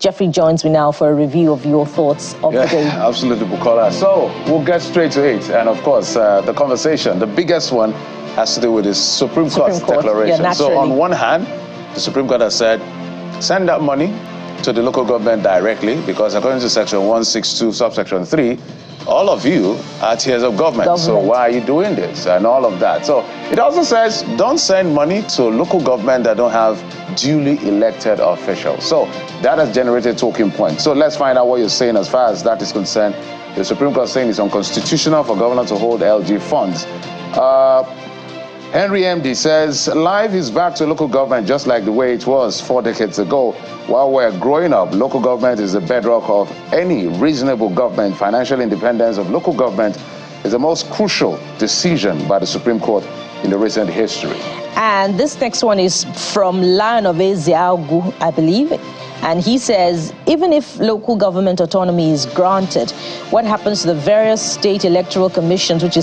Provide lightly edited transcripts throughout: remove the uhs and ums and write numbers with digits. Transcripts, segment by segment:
Jeffrey joins me now for a review of your thoughts of the day. Absolutely, Bukola. So we'll get straight to it. And of course, the conversation, the biggest one, has to do with the Supreme Court's declaration. Yeah, so on one hand, the Supreme Court has said, send that money to the local government directly, because according to Section 162, subsection 3, all of you are tiers of government. So why are you doing this? And all of that. So it also says, don't send money to local government that don't have duly elected officials. So that has generated talking points. So let's find out what you're saying as far as that is concerned. The Supreme Court is saying it's unconstitutional for governor to hold LG funds. Henry MD says, life is back to local government just like the way it was 4 decades ago. While we're growing up, local government is the bedrock of any reasonable government. Financial independence of local government is the most crucial decision by the Supreme Court in the recent history. And this next one is from Lion of Eziagu, I believe. And he says, even if local government autonomy is granted, what happens to the various state electoral commissions which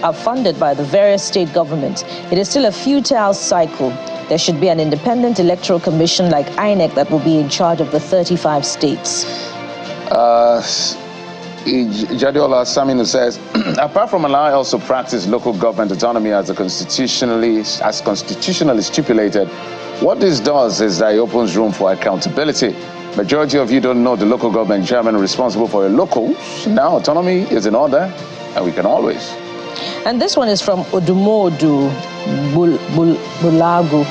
are funded by the various state governments? It is still a futile cycle. There should be an independent electoral commission like INEC that will be in charge of the 35 states. Jadiola Saminu says, apart from allowing us to practice local government autonomy as constitutionally stipulated, what this does is that it opens room for accountability. Majority of you don't know the local government chairman responsible for a local. Now autonomy is in order, and we can always. And this one is from Odumodu Bulago.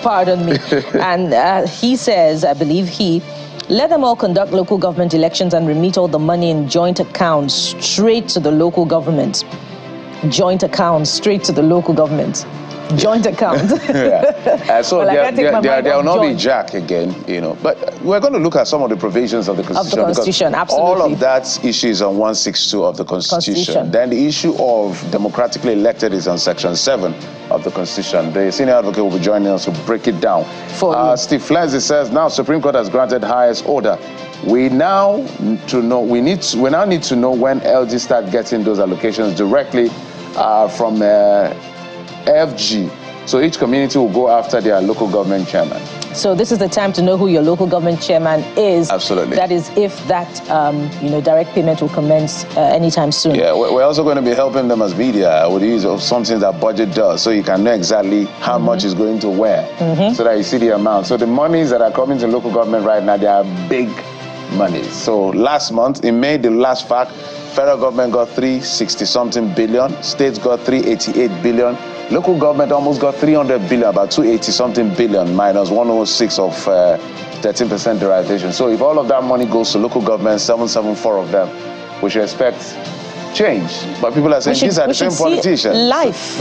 Pardon me. And he says, I believe let them all conduct local government elections and remit all the money in joint accounts straight to the local government. Joint accounts straight to the local government. Joint account. So well, there will not be Jack again, But we're going to look at some of the provisions of the Constitution. Of the Constitution, absolutely. All of that issue is on 162 of the Constitution. Then the issue of democratically elected is on Section 7 of the Constitution. The senior advocate will be joining us to break it down. Steve Flenzy says, now Supreme Court has granted highest order. We now need to know when LG start getting those allocations directly from FG. So each community will go after their local government chairman. So this is the time to know who your local government chairman is. Absolutely. That is if that, direct payment will commence anytime soon. Yeah, we're also going to be helping them as media with the use of something that budget does, so you can know exactly how much is going to where, so that you see the amount. So the monies that are coming to local government right now, they are big monies. So last month, in May, the last fact, federal government got 360-something billion, states got 388 billion. Local government almost got 300 billion, about 280-something billion, minus 106 of 13% derivation. So if all of that money goes to local government, 774 of them, we should expect change. But people are saying these are the same politicians. Life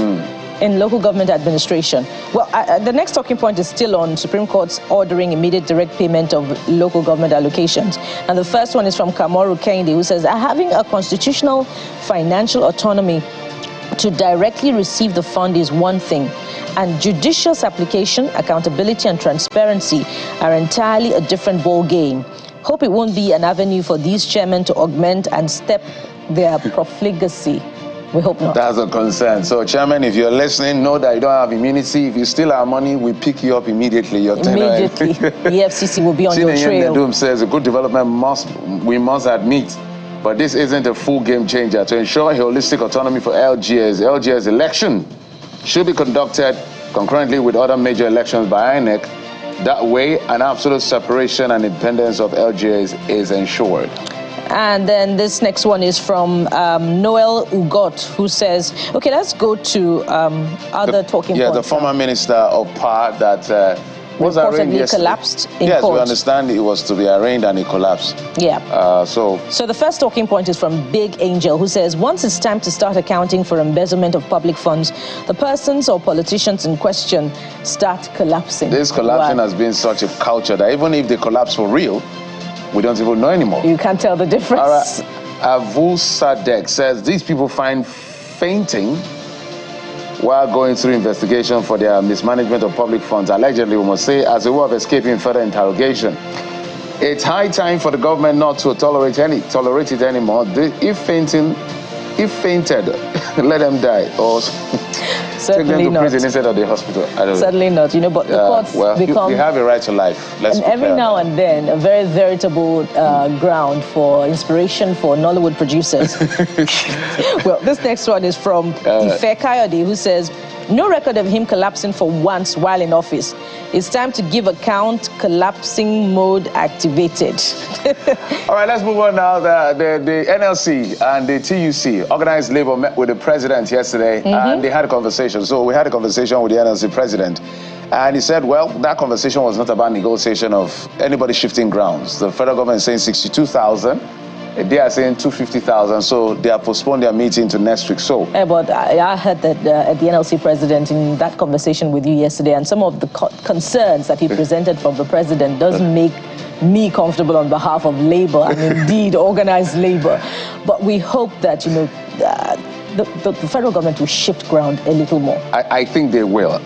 in local government administration. Well, the next talking point is still on Supreme Court's ordering immediate direct payment of local government allocations. And the first one is from Kamoru Kende, who says, having a constitutional financial autonomy to directly receive the fund is one thing, and judicious application, accountability, and transparency are entirely a different ball game. Hope it won't be an avenue for these chairmen to augment and step their profligacy. We hope not. That's a concern. So, Chairman, if you're listening, know that you don't have immunity. If you steal our money, we pick you up immediately. Immediately. The FCC will be on your trail. Doom says a good development we must admit. But this isn't a full game changer. To ensure holistic autonomy for LGA's election should be conducted concurrently with other major elections by INEC. That way, an absolute separation and independence of LGA's is ensured. And then this next one is from Noel Ugot, who says, okay, let's go to other talking points. Yeah, the former minister of power that was reportedly collapsed in court. Yes, we understand it was to be arraigned and it collapsed. Yeah. So the first talking point is from Big Angel, who says, once it's time to start accounting for embezzlement of public funds, the persons or politicians in question start collapsing. This collapsing has been such a culture that even if they collapse for real, we don't even know anymore. You can't tell the difference. All right. Avu Sadek says, these people find fainting while going through investigation for their mismanagement of public funds, allegedly, we must say, as a way of escaping further interrogation. It's high time for the government not to tolerate it anymore. If fainting if fainted, let them die, or take them to prison instead of the hospital. I don't know. Certainly not. You know, but the courts become... They have a right to life. And every now and then, a very veritable ground for inspiration for Nollywood producers. Well, this next one is from Ife Kayode, who says, no record of him collapsing for once while in office. It's time to give account. Collapsing mode activated. All right, let's move on now. The NLC and the TUC, Organized Labour, met with the president yesterday, and they had a conversation. So we had a conversation with the NLC president, and he said, well, that conversation was not about negotiation of anybody shifting grounds. The federal government is saying 62,000. They are saying 250,000, so they have postponed their meeting to next week. So, but I heard that the NLC president in that conversation with you yesterday, and some of the concerns that he presented from the president does make me comfortable on behalf of Labour and indeed organized Labour. But we hope that, you know, the federal government will shift ground a little more. I think they will.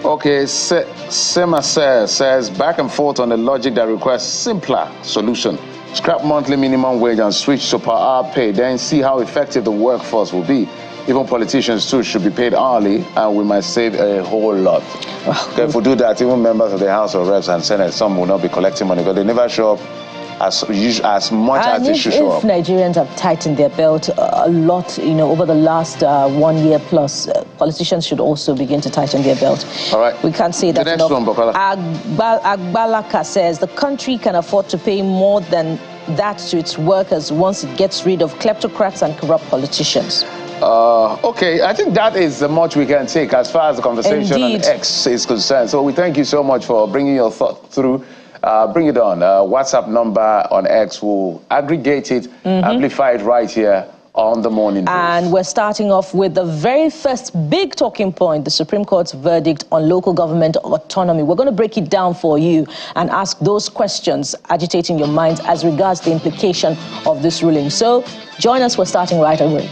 Okay, Sema says back and forth on the logic that requires simpler solution. Scrap monthly minimum wage and switch to per hour pay, then see how effective the workforce will be. Even politicians too should be paid hourly, and we might save a whole lot. If we do that, even members of the House of Reps and Senate, some will not be collecting money because they never show up as much as they should show up. If Nigerians have tightened their belt a lot, you know, over the last 1 year plus, politicians should also begin to tighten their belt. All right. We can't say that the next enough. One, Agbalaka says the country can afford to pay more than that to its workers once it gets rid of kleptocrats and corrupt politicians. Okay, I think that is the much we can take as far as the conversation on X is concerned. So we thank you so much for bringing your thought through. Bring it on. WhatsApp number on X will aggregate it, amplify it right here on the morning brief. And we're starting off with the very first big talking point, the Supreme Court's verdict on local government autonomy. We're going to break it down for you and ask those questions agitating your minds as regards the implication of this ruling. So join us. We're starting right away.